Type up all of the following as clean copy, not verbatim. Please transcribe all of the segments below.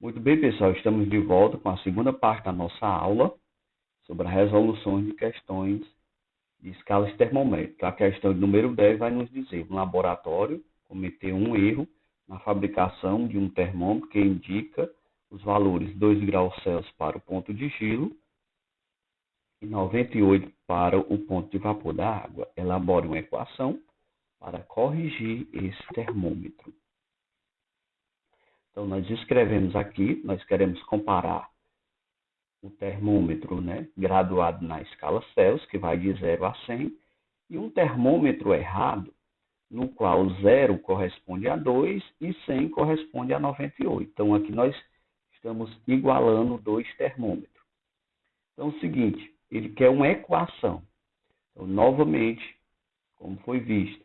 Muito bem, pessoal, estamos de volta com a segunda parte da nossa aula sobre as resoluções de questões de escalas termométricas. A questão de número 10 vai nos dizer: um laboratório cometeu um erro na fabricação de um termômetro que indica os valores 2 graus Celsius para o ponto de gelo e 98 para o ponto de vapor da água. Elabore uma equação para corrigir esse termômetro. Então, nós escrevemos aqui, nós queremos comparar o termômetro, graduado na escala Celsius, que vai de 0 a 100, e um termômetro errado, no qual 0 corresponde a 2 e 100 corresponde a 98. Então, aqui nós estamos igualando dois termômetros. Então, é o seguinte, ele quer uma equação. Então, novamente, como foi visto,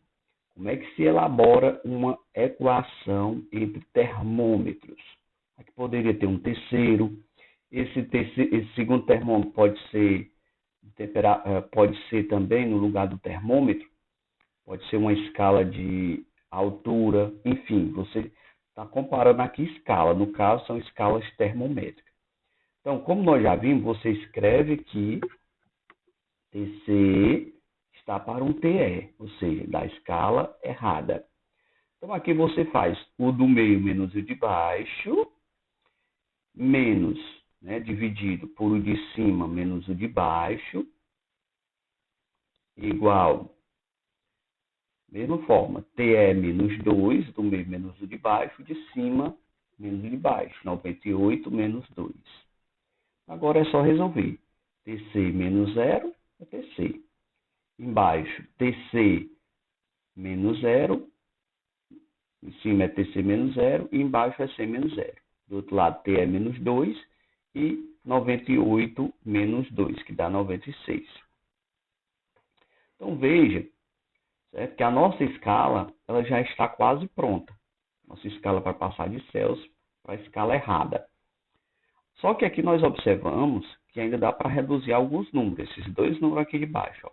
como é que se elabora uma equação entre termômetros? Aqui poderia ter um terceiro. Esse segundo termômetro pode ser também, no lugar do termômetro, pode ser uma escala de altura. Enfim, você está comparando aqui escala. No caso, são escalas termométricas. Então, como nós já vimos, você escreve aqui TC está para um TE, ou seja, da escala errada. Então, aqui você faz o do meio menos o de baixo, menos, dividido por o de cima menos o de baixo, igual, mesma forma, TE menos 2, do meio menos o de baixo, de cima menos o de baixo, 98 menos 2. Agora é só resolver. TC menos 0 é TC. Embaixo, TC menos 0. Em cima é TC menos 0 e embaixo é C menos 0. Do outro lado, TE menos 2 e 98 menos 2, que dá 96. Então, veja, certo, que a nossa escala ela já está quase pronta. Nossa escala vai passar de Celsius para a escala errada. Só que aqui nós observamos que ainda dá para reduzir alguns números, esses dois números aqui de baixo. Ó.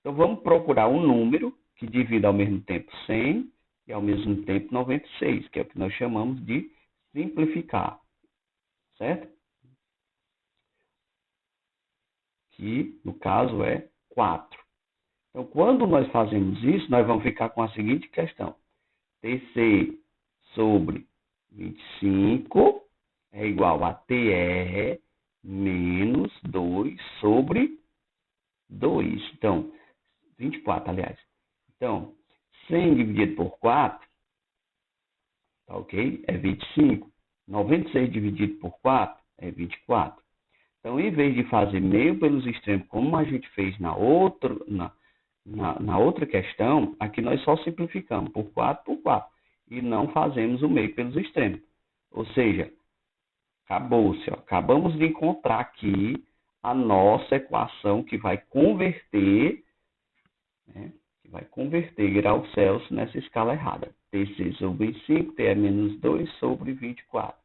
Então, vamos procurar um número que divida ao mesmo tempo 100 e ao mesmo tempo 96, que é o que nós chamamos de simplificar, certo? Que, no caso, é 4. Então, quando nós fazemos isso, nós vamos ficar com a seguinte questão. TC sobre 25 é igual a TR menos 2 sobre 2. Então, 24, aliás. Então, 100 dividido por 4, tá ok? É 25. 96 dividido por 4 é 24. Então, em vez de fazer meio pelos extremos, como a gente fez na outra questão, aqui nós só simplificamos por 4 por 4. E não fazemos o meio pelos extremos. Ou seja, acabou-se. Acabamos de encontrar aqui a nossa equação que vai converter, graus Celsius nessa escala errada. TC sobre 25, TE menos 2 sobre 24.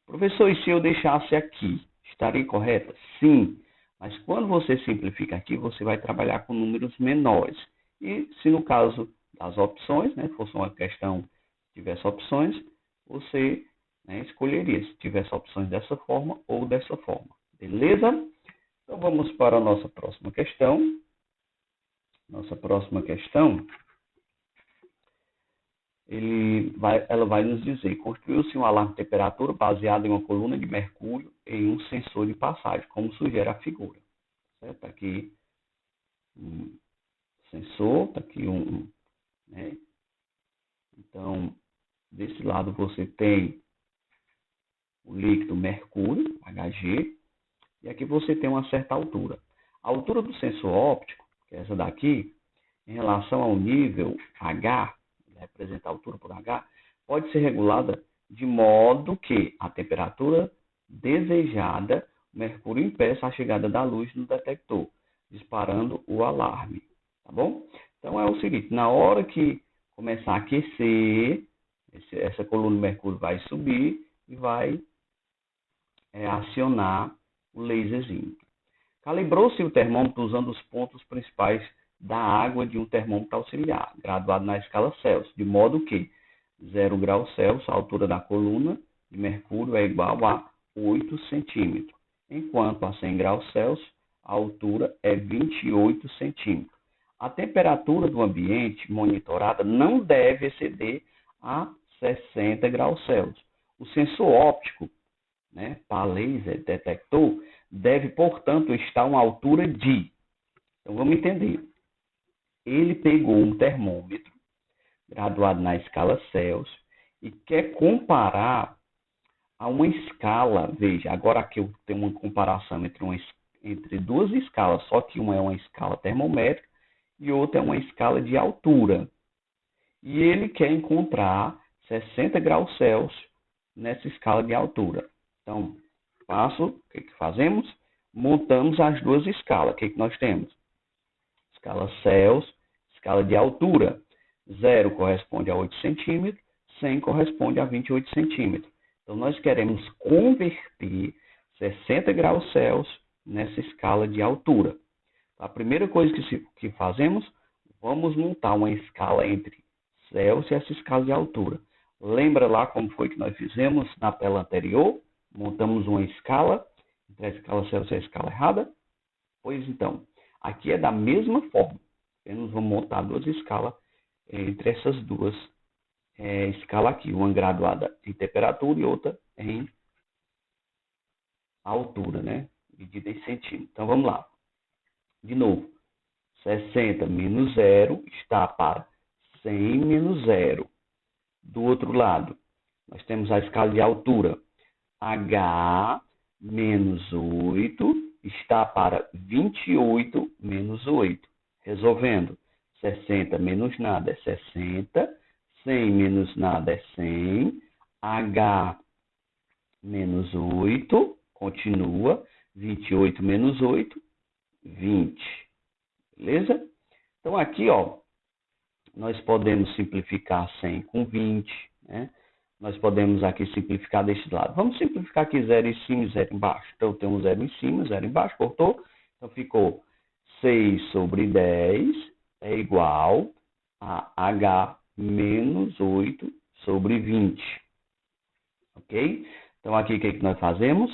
Professor, e se eu deixasse aqui, estaria correta? Sim, mas quando você simplifica aqui, você vai trabalhar com números menores. E se no caso das opções, fosse uma questão que tivesse opções, você escolheria se tivesse opções dessa forma ou dessa forma. Beleza? Então vamos para a nossa próxima questão. Nossa próxima questão, ela vai nos dizer: construiu-se um alarme de temperatura baseado em uma coluna de mercúrio em um sensor de passagem, como sugere a figura. Certo? Aqui um sensor, está aqui Então, desse lado você tem o líquido mercúrio, Hg, e aqui você tem uma certa altura. A altura do sensor óptico, que é essa daqui, em relação ao nível H, representa a altura por H, pode ser regulada de modo que a temperatura desejada, o mercúrio impeça a chegada da luz no detector, disparando o alarme. Tá bom? Então é o seguinte, na hora que começar a aquecer, essa coluna de mercúrio vai subir e vai acionar o laserzinho. Calibrou-se o termômetro usando os pontos principais da água de um termômetro auxiliar, graduado na escala Celsius, de modo que 0 graus Celsius, a altura da coluna, de mercúrio é igual a 8 centímetros, enquanto a 100 graus Celsius a altura é 28 centímetros. A temperatura do ambiente monitorada não deve exceder a 60 graus Celsius. O sensor óptico, né, para laser detector, deve, portanto, estar a uma altura de... Então, vamos entender. Ele pegou um termômetro graduado na escala Celsius e quer comparar a uma escala. Veja, agora aqui eu tenho uma comparação entre duas escalas, só que uma é uma escala termométrica e outra é uma escala de altura. E ele quer encontrar 60 graus Celsius nessa escala de altura. Então, o que fazemos? Montamos as duas escalas. O que nós temos? Escala Celsius, escala de altura. 0 corresponde a 8 centímetros, 100 corresponde a 28 centímetros. Então, nós queremos converter 60 graus Celsius nessa escala de altura. A primeira coisa que fazemos, vamos montar uma escala entre Celsius e essa escala de altura. Lembra lá como foi que nós fizemos na tela anterior? Montamos uma escala entre a escala Celsius e a escala errada? Pois então, aqui é da mesma forma. Apenas vamos montar duas escalas entre essas duas escalas aqui. Uma graduada em temperatura e outra em altura, né? Medida em centímetros. Então, vamos lá. De novo, 60 menos 0 está para 100 menos 0. Do outro lado, nós temos a escala de altura. H menos 8 está para 28 menos 8. Resolvendo, 60 menos nada é 60, 100 menos nada é 100, H menos 8, continua, 28 menos 8, 20. Beleza? Então, aqui, ó, nós podemos simplificar 100 com 20, né? Nós podemos aqui simplificar deste lado. Vamos simplificar aqui 0 em cima e 0 embaixo. Então, tem um 0 em cima, 0 embaixo, cortou? Então, ficou 6 sobre 10 é igual a H menos 8 sobre 20. Ok? Então, aqui, o que nós fazemos?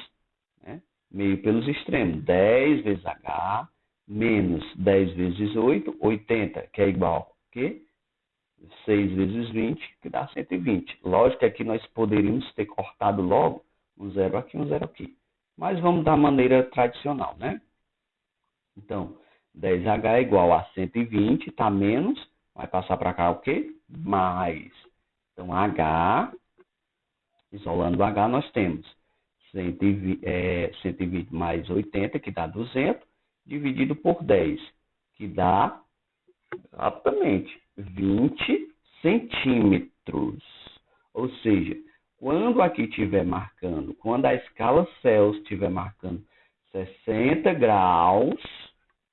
Meio pelos extremos. 10 vezes H menos 10 vezes 8, 80, que é igual a quê? 6 vezes 20, que dá 120. Lógico que aqui nós poderíamos ter cortado logo um 0 aqui, um 0 aqui. Mas vamos da maneira tradicional, né? Então, 10H é igual a 120, tá menos, vai passar para cá o quê? Mais. Então, H, isolando o H, nós temos 120 mais 80, que dá 200, dividido por 10, que dá exatamente 20 centímetros. Ou seja, quando aqui estiver marcando, quando a escala Celsius estiver marcando 60 graus,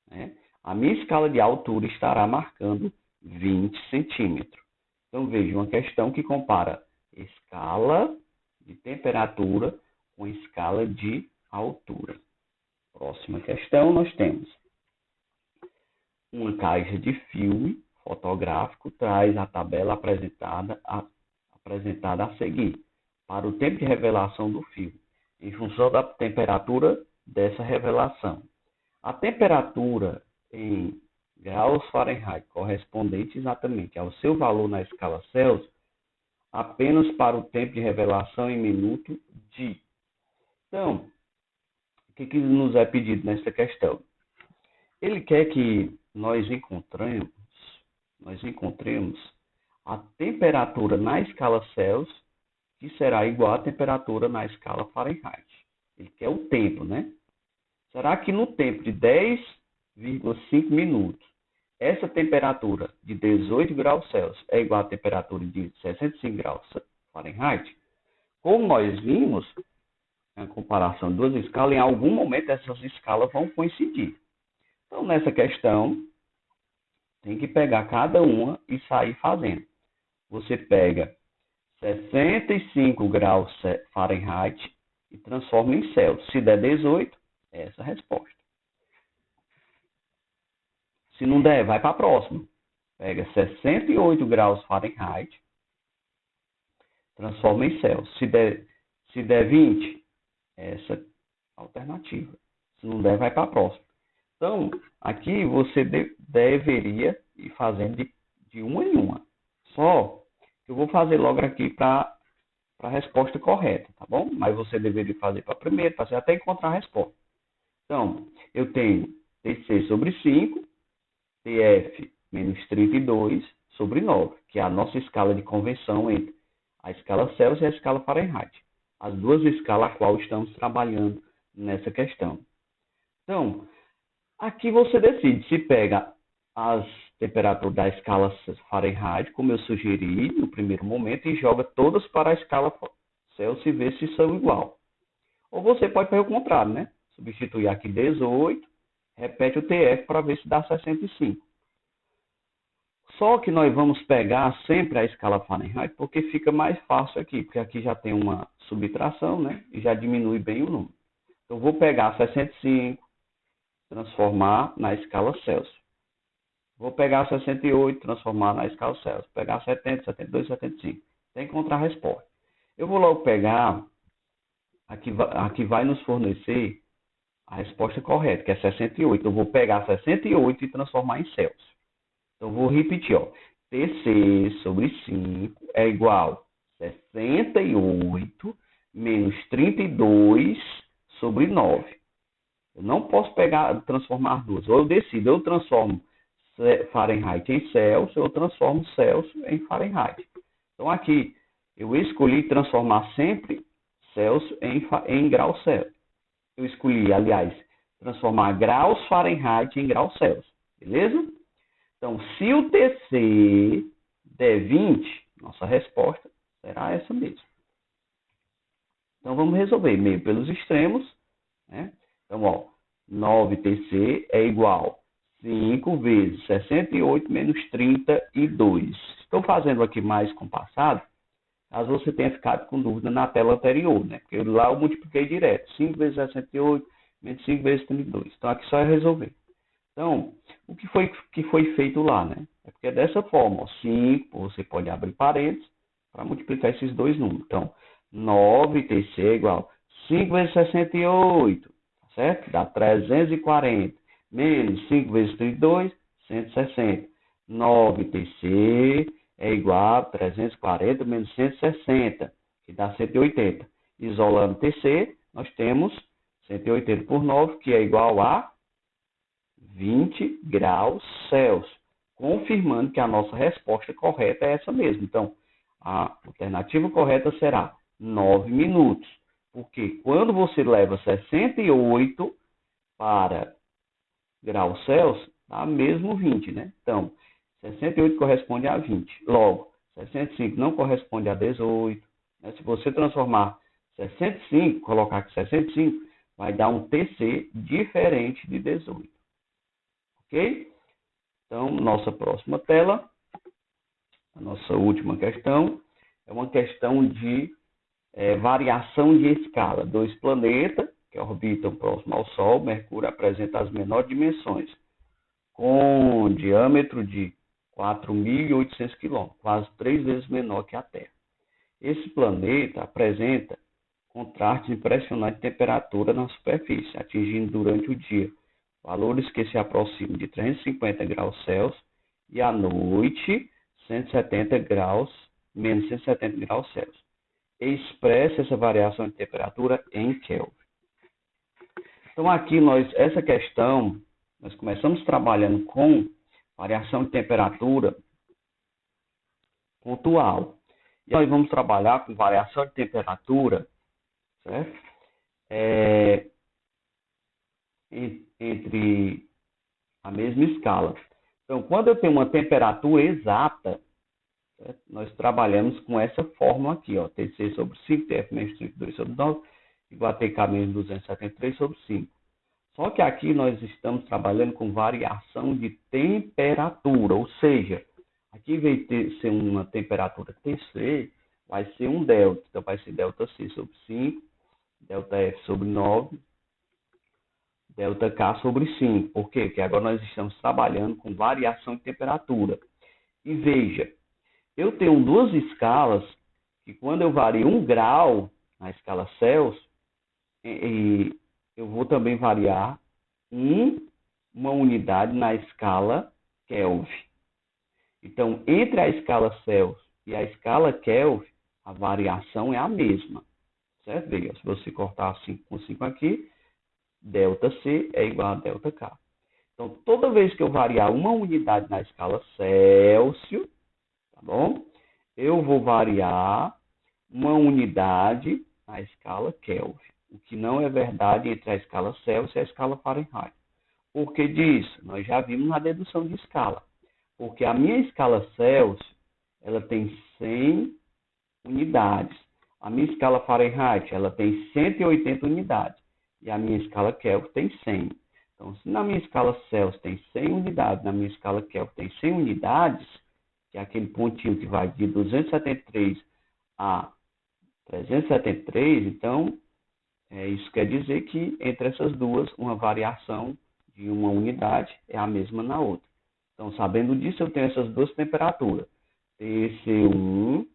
né, a minha escala de altura estará marcando 20 centímetros. Então, veja, uma questão que compara escala de temperatura com escala de altura. Próxima questão, nós temos uma caixa de filme fotográfico, traz a tabela apresentada a seguir, para o tempo de revelação do filme, em função da temperatura dessa revelação. A temperatura em graus Fahrenheit correspondente exatamente ao seu valor na escala Celsius, apenas para o tempo de revelação em minuto de. Então, o que nos é pedido nessa questão? Ele quer que nós encontremos a temperatura na escala Celsius, que será igual à temperatura na escala Fahrenheit. Ele quer o tempo, né? Será que no tempo de 10,5 minutos, essa temperatura de 18 graus Celsius é igual à temperatura de 65 graus Fahrenheit? Como nós vimos, na comparação de duas escalas, em algum momento essas escalas vão coincidir. Então, nessa questão, tem que pegar cada uma e sair fazendo. Você pega 65 graus Fahrenheit e transforma em Celsius. Se der 18, é essa a resposta. Se não der, vai para a próxima. Pega 68 graus Fahrenheit, transforma em Celsius. Se der Se der 20, essa alternativa. Se não der, vai para a próxima. Então, aqui você deveria ir fazendo de uma em uma. Só que eu vou fazer logo aqui para a resposta correta, tá bom? Mas você deveria fazer para a primeira, para você até encontrar a resposta. Então, eu tenho TC sobre 5, TF menos 32 sobre 9, que é a nossa escala de convenção entre a escala Celsius e a escala Fahrenheit. As duas escalas a qual estamos trabalhando nessa questão. Então, aqui você decide se pega as temperaturas da escala Fahrenheit, como eu sugeri no primeiro momento, e joga todas para a escala Celsius e vê se são igual. Ou você pode fazer o contrário, né? Substituir aqui 18, repete o TF para ver se dá 65. Só que nós vamos pegar sempre a escala Fahrenheit, porque fica mais fácil aqui, porque aqui já tem uma subtração, né? E já diminui bem o número. Então, vou pegar 65, transformar na escala Celsius. Vou pegar 68, transformar na escala Celsius. Pegar 70, 72, 75. Tem que encontrar a resposta. Eu vou logo pegar, aqui vai nos fornecer a resposta correta, que é 68. Eu vou pegar 68 e transformar em Celsius. Então, vou repetir, ó. TC sobre 5 é igual a 68 menos 32 sobre 9. Eu não posso transformar duas. Ou eu decido, eu transformo Fahrenheit em Celsius, ou eu transformo Celsius em Fahrenheit. Então, aqui, eu escolhi transformar sempre Celsius em graus Celsius. Eu escolhi, aliás, transformar graus Fahrenheit em graus Celsius. Beleza? Então, se o TC der 20, nossa resposta será essa mesmo. Então, vamos resolver meio pelos extremos, né? Então, ó, 9TC é igual a 5 vezes 68 menos 32. Estou fazendo aqui mais compassado, caso você tenha ficado com dúvida na tela anterior, né? Porque lá eu multipliquei direto. 5 vezes 68 menos 5 vezes 32. Então, aqui só é resolver. Então, o que foi feito lá, né? É porque é dessa forma, ó, 5, você pode abrir parênteses para multiplicar esses dois números. Então, 9TC é igual a 5 vezes 68, certo? Dá 340, menos 5 vezes 32, 160. 9TC é igual a 340 menos 160, que dá 180. Isolando TC, nós temos 180 por 9, que é igual a 20 graus Celsius, confirmando que a nossa resposta correta é essa mesmo. Então, a alternativa correta será 9 minutos, porque quando você leva 68 para graus Celsius, dá mesmo 20, né? Então, 68 corresponde a 20. Logo, 65 não corresponde a 18. Né? Se você transformar 65, colocar aqui 65, vai dar um TC diferente de 18. Ok? Então, nossa próxima tela, a nossa última questão, é uma questão de variação de escala. Dois planetas que orbitam próximo ao Sol, Mercúrio apresenta as menores dimensões, com um diâmetro de 4.800 km, quase 3 vezes menor que a Terra. Esse planeta apresenta contrastes impressionantes de temperatura na superfície, atingindo durante o dia valores que se aproximam de 350 graus Celsius e à noite 170 graus, menos 170 graus Celsius. Expressa essa variação de temperatura em Kelvin. Então aqui essa questão, nós começamos trabalhando com variação de temperatura pontual. E nós vamos trabalhar com variação de temperatura, certo? Entre a mesma escala. Então, quando eu tenho uma temperatura exata, certo? Nós trabalhamos com essa fórmula aqui, ó, TC sobre 5, TF menos 32 sobre 9, igual a TK menos 273 sobre 5. Só que aqui nós estamos trabalhando com variação de temperatura, ou seja, aqui em vez de ser uma temperatura TC, vai ser um delta. Então, vai ser delta C sobre 5, delta F sobre 9, delta K sobre 5. Por quê? Porque agora nós estamos trabalhando com variação de temperatura. E veja, eu tenho duas escalas que quando eu vario 1 grau, na escala Celsius, e eu vou também variar uma unidade na escala Kelvin. Então, entre a escala Celsius e a escala Kelvin, a variação é a mesma. Certo? Veja, se você cortar 5 com 5 aqui, ΔC é igual a ΔK. Então, toda vez que eu variar uma unidade na escala Celsius, tá bom? Eu vou variar uma unidade na escala Kelvin, o que não é verdade entre a escala Celsius e a escala Fahrenheit. Por que disso? Nós já vimos na dedução de escala. Porque a minha escala Celsius, ela tem 100 unidades. A minha escala Fahrenheit, ela tem 180 unidades. E a minha escala Kelvin tem 100. Então, se na minha escala Celsius tem 100 unidades, na minha escala Kelvin tem 100 unidades, que é aquele pontinho que vai de 273 a 373, então, isso quer dizer que entre essas duas, uma variação de uma unidade é a mesma na outra. Então, sabendo disso, eu tenho essas duas temperaturas. TC1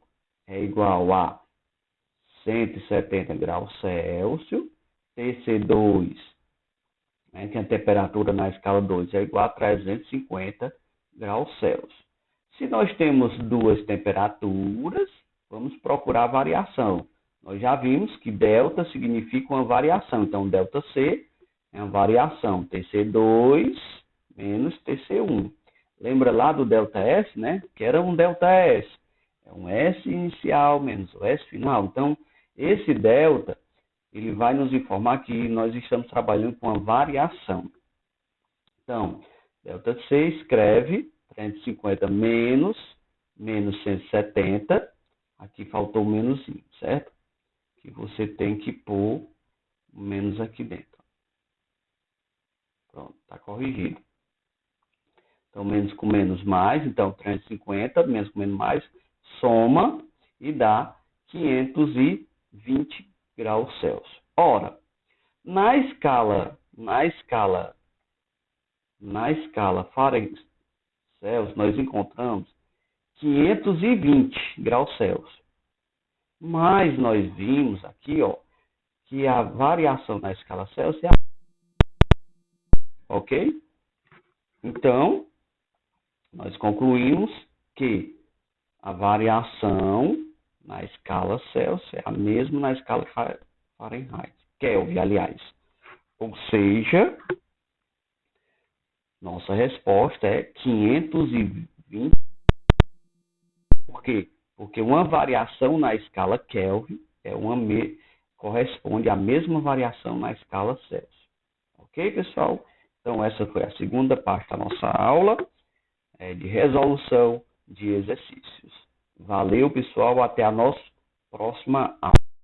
é igual a 170 graus Celsius, TC2, que a temperatura na escala 2 é igual a 350 graus Celsius. Se nós temos duas temperaturas, vamos procurar a variação. Nós já vimos que delta significa uma variação. Então, ΔC é uma variação. TC2 menos TC1. Lembra lá do ΔS, né? Que era um ΔS. É um S inicial menos o S final. Então, esse delta, ele vai nos informar que nós estamos trabalhando com uma variação. Então, ΔC escreve 350 menos 170. Aqui faltou o menosinho, certo? Que você tem que pôr o menos aqui dentro. Pronto, está corrigido. Então, menos com menos mais. Então, 350, menos com menos mais, soma e dá 520 graus Celsius. Ora, na escala Fahrenheit, nós encontramos 520 graus Celsius. Mas nós vimos aqui, ó, que a variação na escala Celsius é ok? Então, nós concluímos que a variação na escala Celsius é a mesma na escala Fahrenheit, Kelvin, aliás. Ou seja, nossa resposta é 520. Por quê? Porque uma variação na escala Kelvin corresponde à mesma variação na escala Celsius. Ok, pessoal? Então, essa foi a segunda parte da nossa aula de resolução de exercícios. Valeu, pessoal. Até a nossa próxima aula.